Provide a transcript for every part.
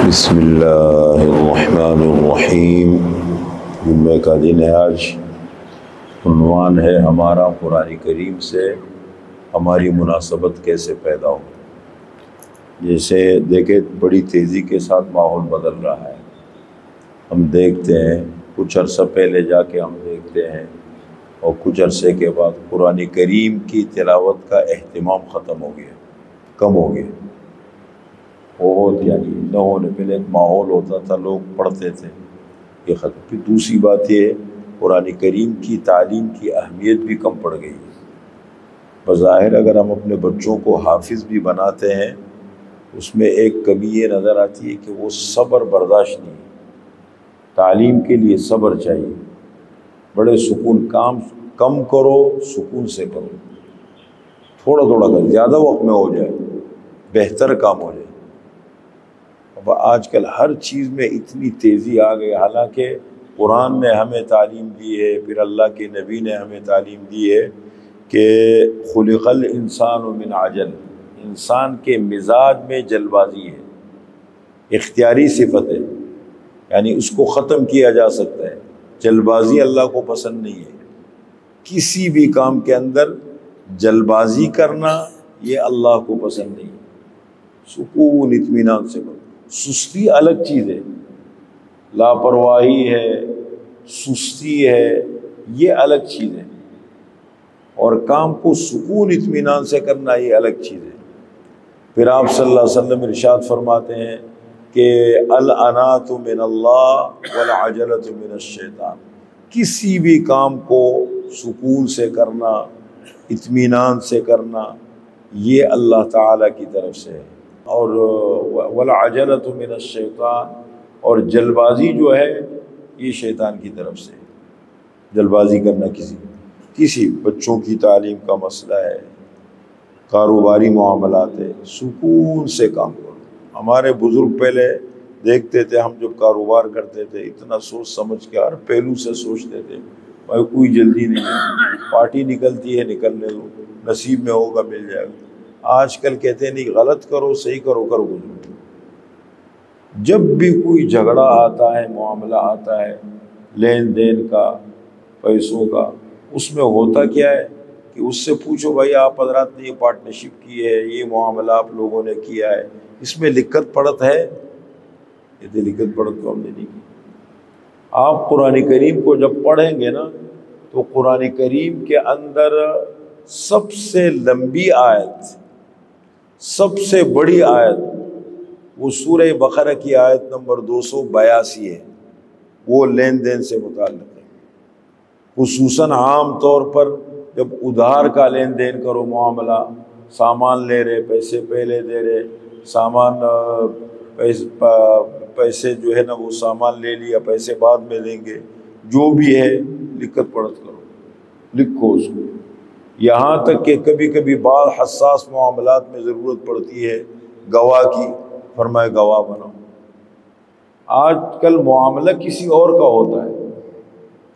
بسم اللہ الرحمن الرحیم۔ جمعہ کا دن ہے آج۔ عنوان ہے ہمارا قرآن کریم سے ہماری مناسبت کیسے پیدا ہو۔ جیسے دیکھیں بڑی تیزی کے ساتھ ماحول بدل رہا ہے، ہم دیکھتے ہیں کچھ عرصہ پہلے جا کے ہم دیکھتے ہیں اور کچھ عرصے کے بعد قرآن کریم کی تلاوت کا اہتمام ختم ہو گیا، کم ہو گیا۔ بہت یعنی نہ ہونے پہلے ایک ماحول ہوتا تھا، لوگ پڑھتے تھے، یہ ختم۔ پھر دوسری بات یہ قرآن کریم کی تعلیم کی اہمیت بھی کم پڑ گئی ہے۔ بظاہر اگر ہم اپنے بچوں کو حافظ بھی بناتے ہیں، اس میں ایک کمی یہ نظر آتی ہے کہ وہ صبر برداشت نہیں ہے۔ تعلیم کے لیے صبر چاہیے، بڑے سکون، کام کم کرو، سکون سے کرو، تھوڑا تھوڑا کر، زیادہ وقت میں ہو جائے، بہتر کام ہو جائے۔ اب آج کل ہر چیز میں اتنی تیزی آ گئی، حالانکہ قرآن نے ہمیں تعلیم دی ہے، پھر اللہ کے نبی نے ہمیں تعلیم دی ہے کہ خلق الانسان من عجل، انسان کے مزاج میں جلد بازی ہے، اختیاری صفت ہے، یعنی اس کو ختم کیا جا سکتا ہے۔ جلد بازی اللہ کو پسند نہیں ہے، کسی بھی کام کے اندر جلد بازی کرنا یہ اللہ کو پسند نہیں ہے۔ سکون اطمینان سے کرو۔ سستی الگ چیز ہے، لاپرواہی ہے، سستی ہے، یہ الگ چیز ہے، اور کام کو سکون اطمینان سے کرنا یہ الگ چیز ہے۔ پھر آپ صلی اللہ علیہ وسلم ارشاد فرماتے ہیں کہ العنات من اللہ والعجلۃ من الشیطان، کسی بھی کام کو سکون سے کرنا، اطمینان سے کرنا، یہ اللہ تعالیٰ کی طرف سے ہے۔ اور والعجلۃ من الشیطان، اور جلد بازی جو ہے یہ شیطان کی طرف سے ہے۔ جلد بازی کرنا کسی بچوں کی تعلیم کا مسئلہ ہے، کاروباری معاملات ہے، سکون سے کام کرو۔ ہمارے بزرگ پہلے دیکھتے تھے، ہم جب کاروبار کرتے تھے اتنا سوچ سمجھ کے ہر پہلو سے سوچتے تھے، بھائی کوئی جلدی نہیں ہے، پارٹی نکلتی ہے نکلنے دو، نصیب میں ہوگا مل جائے گا۔ آج کل کہتے ہیں نہیں، غلط کرو صحیح کرو، کر گزرو۔ جب بھی کوئی جھگڑا آتا ہے، معاملہ آتا ہے لین دین کا، پیسوں کا، اس میں ہوتا کیا ہے کہ اس سے پوچھو بھائی آپ حضرات نے یہ پارٹنرشپ کی ہے، یہ معاملہ آپ لوگوں نے کیا ہے، اس میں لکھت پڑھت ہے؟ یہ لکھت پڑھت تو ہم نے نہیں کی۔ آپ قرآن کریم کو جب پڑھیں گے نا تو قرآن کریم کے اندر سب سے لمبی آیت، سب سے بڑی آیت وہ سورہ بقرہ کی آیت نمبر 282 ہے، وہ لین دین سے متعلق ہے۔ خصوصاً عام طور پر جب ادھار کا لین دین کرو، معاملہ سامان لے رہے، پیسے پہلے دے رہے، سامان پیسے جو ہے نا وہ سامان لے لیا، پیسے بعد میں دیں گے، جو بھی ہے لکھت پڑھت کرو، لکھو اس کو۔ یہاں تک کہ کبھی کبھی بعض حساس معاملات میں ضرورت پڑتی ہے گواہ کی، فرمائے گواہ بناؤ۔ آج کل معاملہ کسی اور کا ہوتا ہے،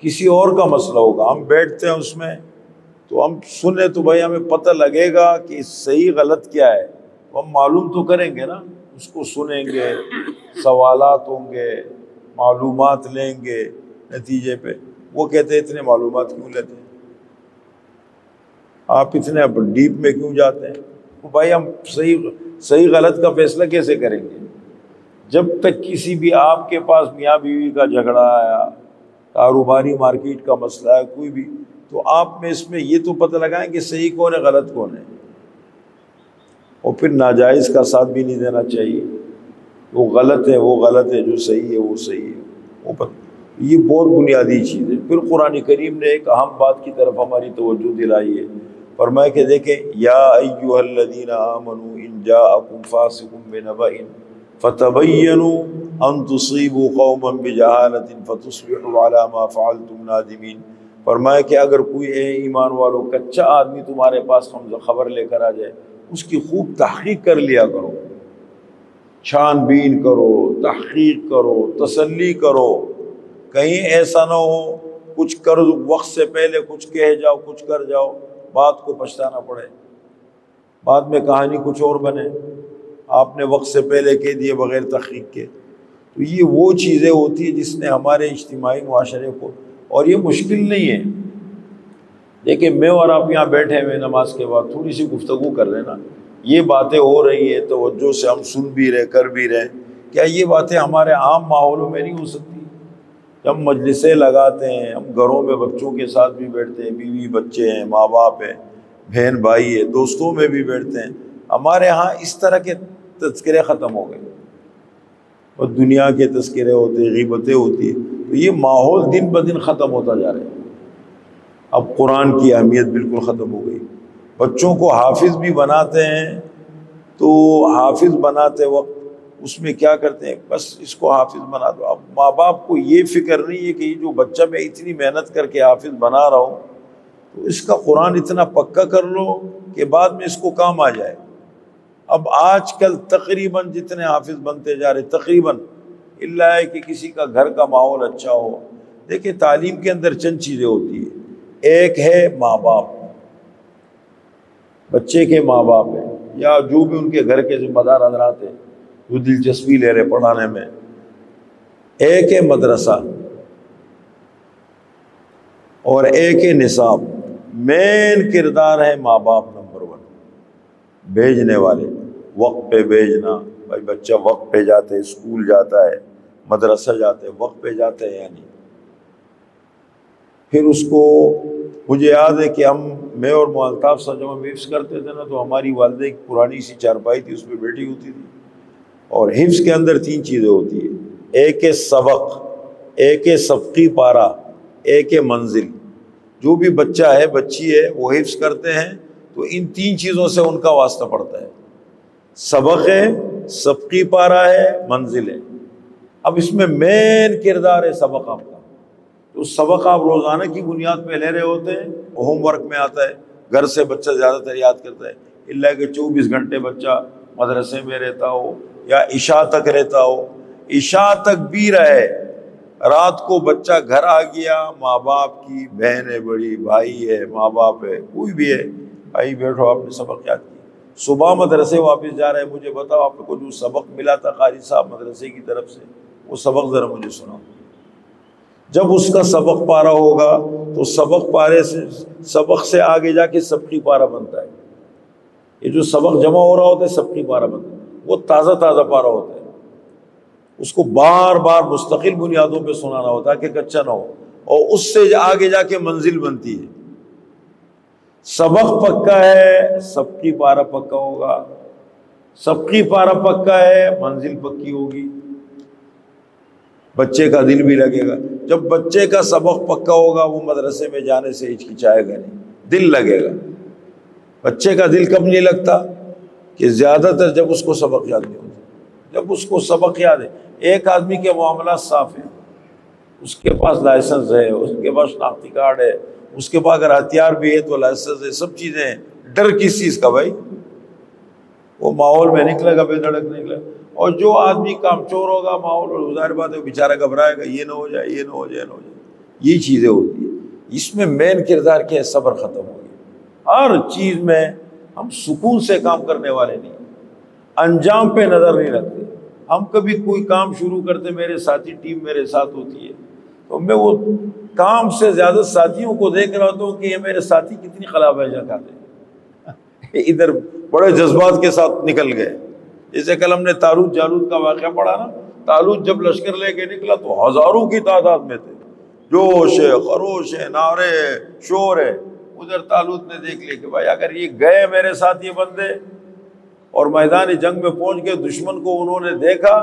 کسی اور کا مسئلہ ہوگا، ہم بیٹھتے ہیں اس میں تو ہم سنیں تو بھائی ہمیں پتہ لگے گا کہ صحیح غلط کیا ہے، تو ہم معلوم تو کریں گے نا، اس کو سنیں گے، سوالات ہوں گے، معلومات لیں گے، نتیجے پہ وہ کہتے ہیں اتنے معلومات کیوں لیتے ہیں، آپ اتنے ڈیپ میں کیوں جاتے ہیں؟ تو بھائی ہم صحیح غلط کا فیصلہ کیسے کریں گے جب تک کسی بھی آپ کے پاس میاں بیوی کا جھگڑا آیا، کاروباری مارکیٹ کا مسئلہ ہے، کوئی بھی، تو آپ میں اس میں یہ تو پتہ لگائیں کہ صحیح کون ہے غلط کون ہے، اور پھر ناجائز کا ساتھ بھی نہیں دینا چاہیے، وہ غلط ہے وہ غلط ہے، جو صحیح ہے وہ صحیح ہے، وہ یہ بہت بنیادی چیز ہے۔ پھر قرآن کریم نے ایک اہم بات کی طرف ہماری توجہ دلائی ہے، فرمایا کہ دیکھیں یا ایھا الذین آمنوا ان جاءکم فاسق بنبأ فتبینوا ان تصیبوا قوما بجہالۃ فتصبحوا علی ما فعلتم نادمین۔ فرمایا کہ اگر کوئی اے ایمان والو کچا آدمی تمہارے پاس خبر لے کر آ جائے، اس کی خوب تحقیق کر لیا کرو، چھان بین کرو، تحقیق کرو، تسلی کرو، کہیں ایسا نہ ہو کچھ کر وقت سے پہلے کچھ کہہ جاؤ، کچھ کر جاؤ، بات کو پچھتانا پڑے، بعد میں کہانی کچھ اور بنے، آپ نے وقت سے پہلے کہہ دیے بغیر تحقیق کے۔ تو یہ وہ چیزیں ہوتی ہیں جس نے ہمارے اجتماعی معاشرے کو، اور یہ مشکل نہیں ہے۔ دیکھیں میں اور آپ یہاں بیٹھے ہوئے نماز کے بعد تھوڑی سی گفتگو کر رہے ہیں نا، یہ باتیں ہو رہی ہیں توجہ سے، ہم سن بھی رہے کر بھی رہے، کیا یہ باتیں ہمارے عام ماحولوں میں نہیں ہو سکتی؟ جب مجلسیں لگاتے ہیں، ہم گھروں میں بچوں کے ساتھ بھی بیٹھتے ہیں، بیوی بچے ہیں، ماں باپ ہیں، بہن بھائی ہے، دوستوں میں بھی بیٹھتے ہیں، ہمارے ہاں اس طرح کے تذکرے ختم ہو گئے اور دنیا کے تذکرے ہوتے، غیبتیں ہوتی ہیں، تو یہ ماحول دن بدن ختم ہوتا جا رہا ہے۔ اب قرآن کی اہمیت بالکل ختم ہو گئی۔ بچوں کو حافظ بھی بناتے ہیں تو حافظ بناتے وقت اس میں کیا کرتے ہیں، بس اس کو حافظ بنا دو۔ اب ماں باپ کو یہ فکر نہیں ہے کہ یہ جو بچہ میں اتنی محنت کر کے حافظ بنا رہا ہوں تو اس کا قرآن اتنا پکا کر لو کہ بعد میں اس کو کام آ جائے۔ اب آج کل تقریباً جتنے حافظ بنتے جا رہے، تقریباً اللہ ہے کہ کسی کا گھر کا ماحول اچھا ہو۔ دیکھیں تعلیم کے اندر چند چیزیں ہوتی ہیں، ایک ہے ماں باپ، بچے کے ماں باپ ہیں یا جو بھی ان کے گھر کے ذمہ دار حضرات ہیں جو دلچسپی لے رہے پڑھانے میں، ایک ہے مدرسہ اور ایک ہے نصاب۔ مین کردار ہے ماں باپ نمبر 1، بھیجنے والے، وقت پہ بھیجنا۔ بھائی بچہ وقت پہ جاتے، اسکول جاتا ہے، مدرسہ جاتے، وقت پہ جاتے ہیں یعنی پھر اس کو، مجھے یاد ہے کہ میں اور الطاف صاحب جب ہم حفظ کرتے تھے نا تو ہماری والدہ ایک پرانی سی چارپائی تھی، اس پہ بیٹھی ہوتی تھی، اور حفظ کے اندر 3 چیزیں ہوتی ہیں، ایک ہے سبق، ایک ہے سبقی پارہ، ایک ہے منزل۔ جو بھی بچہ ہے بچی ہے وہ حفظ کرتے ہیں تو ان 3 چیزوں سے ان کا واسطہ پڑتا ہے، سبق ہے، سبقی پارہ ہے، منزل ہے۔ اب اس میں مین کردار ہے سبق آپ کا، تو سبق آپ روزانہ کی بنیاد پہ لے رہے ہوتے ہیں، ہوم ورک میں آتا ہے، گھر سے بچہ زیادہ تر یاد کرتا ہے، اللہ کہ 24 گھنٹے بچہ مدرسے میں رہتا ہو یا عشاء تک رہتا ہو، عشاء تک بھی رہے، رات کو بچہ گھر آ گیا، ماں باپ کی، بہن ہے بڑی، بھائی ہے، ماں باپ ہے، کوئی بھی ہے، بھائی بیٹھو آپ نے سبق یاد کیا، صبح مدرسے واپس جا رہے ہیں، مجھے بتاؤ آپ کو جو سبق ملا تھا قاری صاحب مدرسے کی طرف سے، وہ سبق ذرا مجھے سناؤ۔ جب اس کا سبق پارہ ہوگا تو سبق پارے سے، سبق سے آگے جا کے سبقی پارہ بنتا ہے۔ یہ جو سبق جمع ہو رہا ہوتا ہے سبقی پارہ بنتا ہے، وہ تازہ تازہ پارہ ہوتا ہے، اس کو بار بار مستقل بنیادوں پہ سنانا ہوتا ہے کہ کچا نہ ہو، اور اس سے آگے جا کے منزل بنتی ہے۔ سبق پکا ہے، سبقی پارہ پکا ہوگا، سبقی پارہ پکا ہے، منزل پکی ہوگی، بچے کا دل بھی لگے گا۔ جب بچے کا سبق پکا ہوگا وہ مدرسے میں جانے سے ہچکچائے گا نہیں، دل لگے گا۔ بچے کا دل کب نہیں لگتا؟ کہ زیادہ تر جب اس کو سبق یاد نہیں ہوتا۔ جب اس کو سبق یاد ہے، ایک آدمی کے معاملات صاف ہیں، اس کے پاس لائسنس ہے، اس کے پاس شناختی کارڈ ہے، اس کے پاس اگر ہتھیار بھی ہے تو لائسنس ہے، سب چیزیں ہیں، ڈر کس چیز کا بھائی؟ وہ ماحول میں نکلے گا بے دھڑک نکلے گا۔ اور جو آدمی کام چور ہوگا ماحول، اور ظاہر بات ہے بیچارہ گھبرائے گا، یہ نہ ہو جائے، یہ نہ ہو جائے، یہ نہ ہو جائے، یہ چیزیں ہوتی ہیں۔ اس میں مین کردار کیا ہے؟ صبر ختم ہو گیا۔ ہر چیز میں ہم سکون سے کام کرنے والے نہیں، انجام پہ نظر نہیں رکھتے۔ ہم کبھی کوئی کام شروع کرتے، میرے ساتھی ٹیم میرے ساتھ ہوتی ہے تو میں وہ کام سے زیادہ ساتھیوں کو دیکھ رہا ہوتا ہوں کہ یہ میرے ساتھی کتنی خلا بھیجا کھاتے ہیں، ادھر بڑے جذبات کے ساتھ نکل گئے۔ جیسے کل ہم نے طالوت جالوت کا واقعہ پڑھا نا، طالوت جب لشکر لے کے نکلا تو ہزاروں کی تعداد میں تھے، جوش ہے، خروش ہے، نعرے ہے، شور ہے۔ ادھر طالوت نے دیکھ لیا کہ بھائی اگر یہ گئے میرے ساتھ یہ بندے اور میدان جنگ میں پہنچ کے دشمن کو انہوں نے دیکھا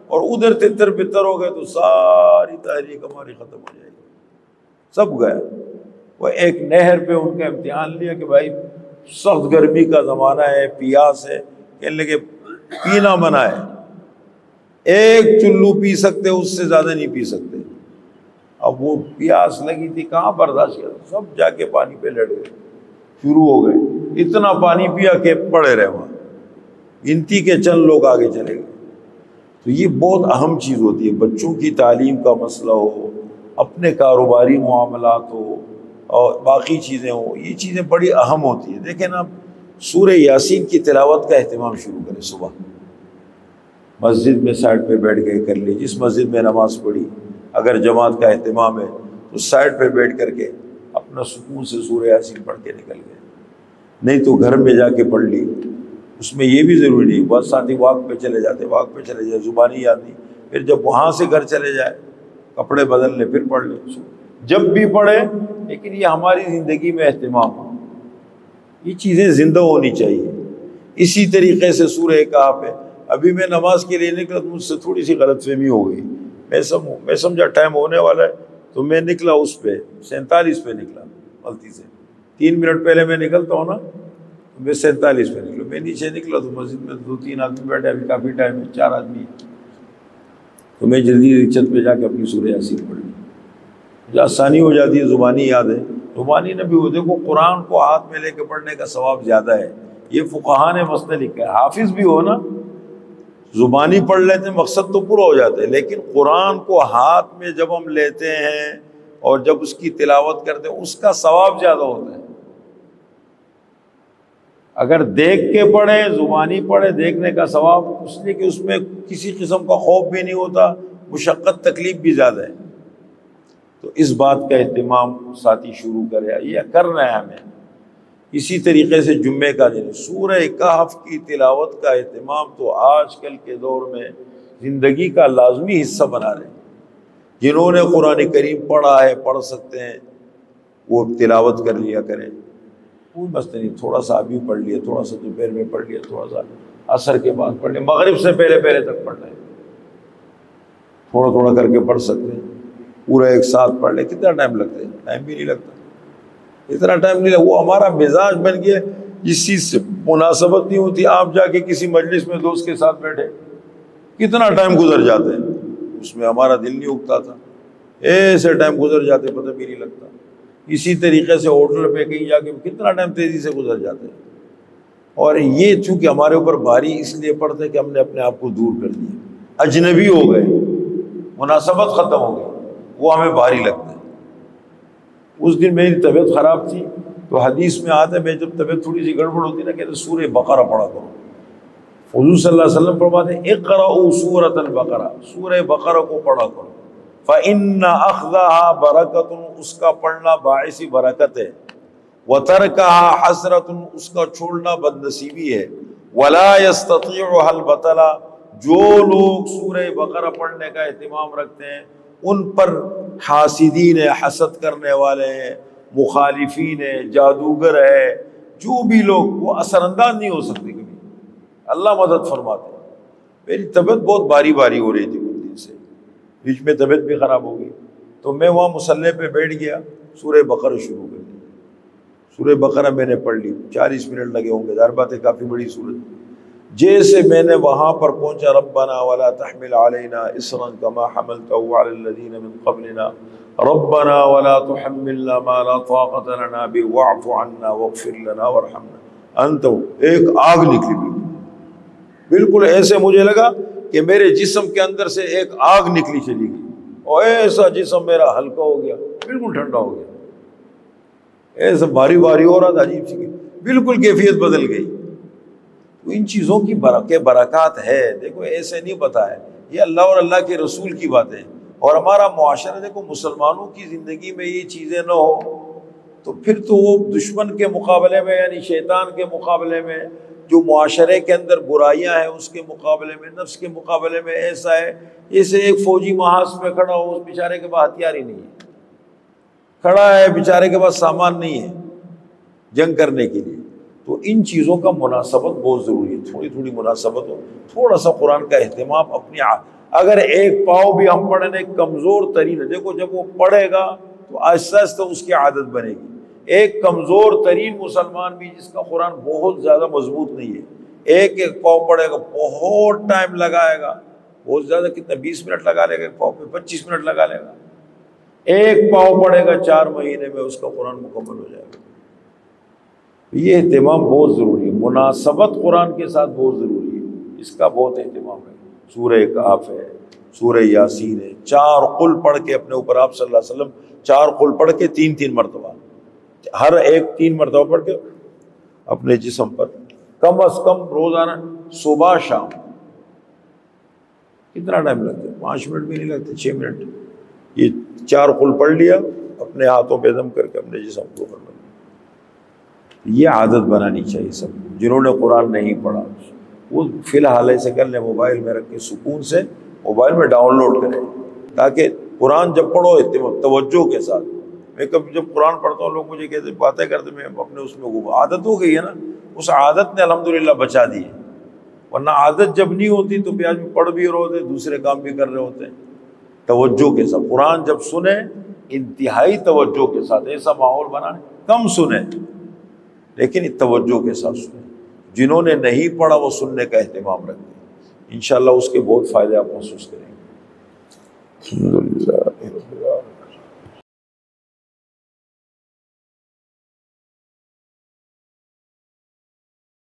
اور ادھر تتر بتر ہو گئے تو ساری تحریک ہماری ختم ہو جائے گی، سب گیا۔ وہ ایک نہر پہ ان کا امتحان لیا کہ بھائی سخت گرمی کا زمانہ ہے، پیاس ہے، کہنے لگے پینا منع ہے، ایک چلو پی سکتے، اس سے زیادہ نہیں پی سکتے۔ اب وہ پیاس لگی تھی، کہاں برداشت کیا، سب جا کے پانی پہ لڑ گئے، شروع ہو گئے، اتنا پانی پیا کہ پڑے رہے وہاں، گنتی کے چند لوگ آگے چلے گئے۔ تو یہ بہت اہم چیز ہوتی ہے، بچوں کی تعلیم کا مسئلہ ہو، اپنے کاروباری معاملات ہو اور باقی چیزیں ہوں، یہ چیزیں بڑی اہم ہوتی ہیں۔ دیکھیں نا، سورہ یاسین کی تلاوت کا اہتمام شروع کریں صبح، مسجد میں سائڈ پہ بیٹھ گئے کر لی، جس مسجد میں نماز پڑھی اگر جماعت کا اہتمام ہے تو سائڈ پہ بیٹھ کر کے اپنا سکون سے سورہ یاسین پڑھ کے نکل گئے، نہیں تو گھر میں جا کے پڑھ لی۔ اس میں یہ بھی ضروری نہیں، بہت ساتھی واک پہ چلے جاتے، واک پہ چلے جائے زبانی یاد نہیں، پھر جب وہاں سے گھر چلے جائے کپڑے بدل لے پھر پڑھ لے، جب بھی پڑھے، لیکن یہ ہماری زندگی میں اہتمام ہو، یہ چیزیں زندہ ہونی چاہیے۔ اسی طریقے سے سورہ کہف ہے، ابھی میں نماز کے لیے نکلا تو مجھ سے تھوڑی سی غلط فہمی ہو گئی، میں سمجھا ٹائم ہونے والا ہے تو میں نکلا اس پہ 47 پہ نکلا، غلطی سے 3 منٹ پہلے میں نکلتا ہوں نا، میں 47 پہ نکلا، میں نیچے نکلا تو مسجد میں 2-3 آدمی بیٹھے، ابھی کافی ٹائم ہے، 4 آدمی ہیں، تو میں جلدی چھت پہ جا کے اپنی سورہ یاسین پڑھ لی، مجھے آسانی ہو جاتی ہے، زبانی یاد ہے، زبانی نے بھی ہو، دیکھو قرآن کو ہاتھ میں لے کے پڑھنے کا ثواب زیادہ ہے، یہ فقہا نے مسئلہ لکھا ہے، حافظ بھی ہو نا، زبانی پڑھ لیتے ہیں مقصد تو پورا ہو جاتا ہے، لیکن قرآن کو ہاتھ میں جب ہم لیتے ہیں اور جب اس کی تلاوت کرتے ہیں اس کا ثواب زیادہ ہوتا ہے۔ اگر دیکھ کے پڑھے، زبانی پڑھے، دیکھنے کا ثواب اس لیے کہ اس میں کسی قسم کا خوف بھی نہیں ہوتا، مشقت تکلیف بھی زیادہ ہے، تو اس بات کا اہتمام ساتھی شروع کرے، یہ کرنا ہے ہمیں۔ اسی طریقے سے جمعے کا دن سورہ کہف کی تلاوت کا اہتمام تو آج کل کے دور میں زندگی کا لازمی حصہ بنا رہے ہیں۔ جنہوں نے قرآن کریم پڑھا ہے، پڑھ سکتے ہیں، وہ تلاوت کر لیا کریں، کوئی مسئلہ نہیں، تھوڑا سا ابھی پڑھ لیا، تھوڑا سا دوپہر میں پڑھ لیا، تھوڑا سا عصر کے بعد پڑھ لیا، مغرب سے پہلے تک پڑھ لیں، تھوڑا تھوڑا کر کے پڑھ سکتے ہیں، پورا ایک ساتھ پڑھ لیں، کتنا ٹائم لگتا ہے؟ ٹائم بھی نہیں لگتا، اتنا ٹائم نہیں لگتا، وہ ہمارا مزاج بن گیا، اس چیز سے مناسبت نہیں ہوتی، آپ جا کے کسی مجلس میں دوست کے ساتھ بیٹھے، کتنا ٹائم گزر جاتا ہے، اس میں ہمارا دل نہیں اگتا تھا، ایسے ٹائم گزر جاتے پتہ بھی نہیں لگتا۔ اسی طریقے سے ہوٹل پہ کہیں جا کے کتنا ٹائم تیزی سے گزر جاتا ہے، اور یہ چونکہ ہمارے اوپر بھاری اس لیے پڑتا ہے کہ ہم نے اپنے آپ کو دور کر دیا، اجنبی ہو گئے، مناسبت ختم ہو گئی، وہ ہمیں بھاری لگتا ہے۔ اس دن میری طبیعت خراب تھی تو حدیث میں آتا ہے، میں جب طبیعت تھوڑی سی گڑبڑ ہوتی نا، کہتے سورہ بقرہ پڑھا کرو، حضور صلی اللہ علیہ وسلم فرماتے ہیں اقرأوا سورۃ البقرہ، سورہ بقرہ کو پڑھا کرو، فإن أخذها برکۃ، اس کا پڑھنا باعث برکت ہے، وترکها حسرۃ، اس کا چھوڑنا بدنصیبی ہے، ولا يستطيعها البطلہ، جو لوگ سورہ بقرہ پڑھنے کا اہتمام رکھتے ہیں ان پر حاسدین ہیں، حسد کرنے والے ہیں، مخالفین ہیں، جادوگر ہے، جو بھی لوگ، وہ اثر انداز نہیں ہو سکتے کبھی، اللہ مدد فرماتے ہیں۔ میری طبیعت بہت باری باری ہو رہی تھی کچھ دن سے، بیچ میں طبیعت بھی خراب ہو گئی، تو میں وہاں مصلی پہ بیٹھ گیا، سورہ بقرہ شروع کر دی، سورہ بقرہ میں نے پڑھ لی، 40 منٹ لگے ہوں گے، ظاہر بات ہے کافی بڑی سورت۔ جیسے میں نے وہاں پر پہنچا، ربنا ولا تحمل علینا اصرا کما حملته علی الذین من قبلنا ربنا ولا تحملنا ما لا طاقت لنا به واعف عنا واغفر لنا وارحمنا انت، ایک آگ نکلی، بالکل ایسے مجھے لگا کہ میرے جسم کے اندر سے ایک آگ نکلی چلی گئی، اور ایسا جسم میرا ہلکا ہو گیا، بالکل ٹھنڈا ہو گیا، ایسا باری باری ہو رہا تھا، عجیب سی بالکل کیفیت بدل گئی۔ تو ان چیزوں کی برکات ہے، دیکھو ایسے نہیں بتایا، یہ اللہ اور اللہ کے رسول کی باتیں، اور ہمارا معاشرہ، دیکھو مسلمانوں کی زندگی میں یہ چیزیں نہ ہو تو پھر تو وہ دشمن کے مقابلے میں، یعنی شیطان کے مقابلے میں، جو معاشرے کے اندر برائیاں ہیں اس کے مقابلے میں، نفس کے مقابلے میں ایسا ہے جیسے ایک فوجی محاذ میں کھڑا ہو، اس بیچارے کے پاس ہتھیار ہی نہیں ہے، کھڑا ہے بیچارے کے پاس سامان نہیں ہے جنگ کرنے کے لیے۔ تو ان چیزوں کا مناسبت بہت ضروری ہے، تھوڑی تھوڑی مناسبت ہو، تھوڑا سا قرآن کا اہتمام اپنی اگر ایک پاؤ بھی ہم پڑھنے کمزور ترین ہے، دیکھو جب وہ پڑھے گا تو آہستہ آہستہ اس کی عادت بنے گی۔ ایک کمزور ترین مسلمان بھی جس کا قرآن بہت زیادہ مضبوط نہیں ہے، ایک ایک پاؤ پڑھے گا، بہت ٹائم لگائے گا، بہت زیادہ کتنا 20 منٹ لگا لے گا، ایک پاؤ پہ 25 منٹ لگا لے گا، ایک پاؤ پڑھے گا 4 مہینے میں اس کا قرآن مکمل ہو جائے گا۔ یہ اہتمام بہت ضروری ہے، مناسبت قرآن کے ساتھ بہت ضروری ہے، اس کا بہت اہتمام ہے۔ سورہ کہف ہے، سورہ یاسین ہے، 4 قل پڑھ کے اپنے اوپر آپ صلی اللہ علیہ وسلم 4 قل پڑھ کے 3 مرتبہ، ہر ایک 3 مرتبہ پڑھ کے اپنے جسم پر کم از کم روزانہ صبح شام کتنا ٹائم لگتا ہے؟ 5 منٹ بھی نہیں لگتے، 6 منٹ. یہ 4 قل پڑھ لیا، اپنے ہاتھوں پہ دم کر کے اپنے جسم کو کرنا. یہ عادت بنانی چاہیے سب کو. جنہوں نے قرآن نہیں پڑھا وہ فی الحال ایسے کر لیں، موبائل میں رکھ کے سکون سے موبائل میں ڈاؤن لوڈ کریں، تاکہ قرآن جب پڑھو توجہ کے ساتھ. میں کبھی جب قرآن پڑھتا ہوں لوگ مجھے کہتے باتیں کرتے، میں اپنے اس میں عادت ہو گئی ہے نا، اس عادت نے الحمدللہ بچا دی ہے. ورنہ عادت جب نہیں ہوتی تو پیاز میں پڑھ بھی رہے ہوتے، دوسرے کام بھی کر رہے ہوتے ہیں. توجہ کے ساتھ قرآن جب سنیں انتہائی توجہ کے ساتھ، ایسا ماحول بنانے، کم سنیں لیکن توجہ کے ساتھ سنیں. جنہوں نے نہیں پڑھا وہ سننے کا اہتمام رکھیں، انشاءاللہ اس کے بہت فائدے آپ محسوس کریں گے.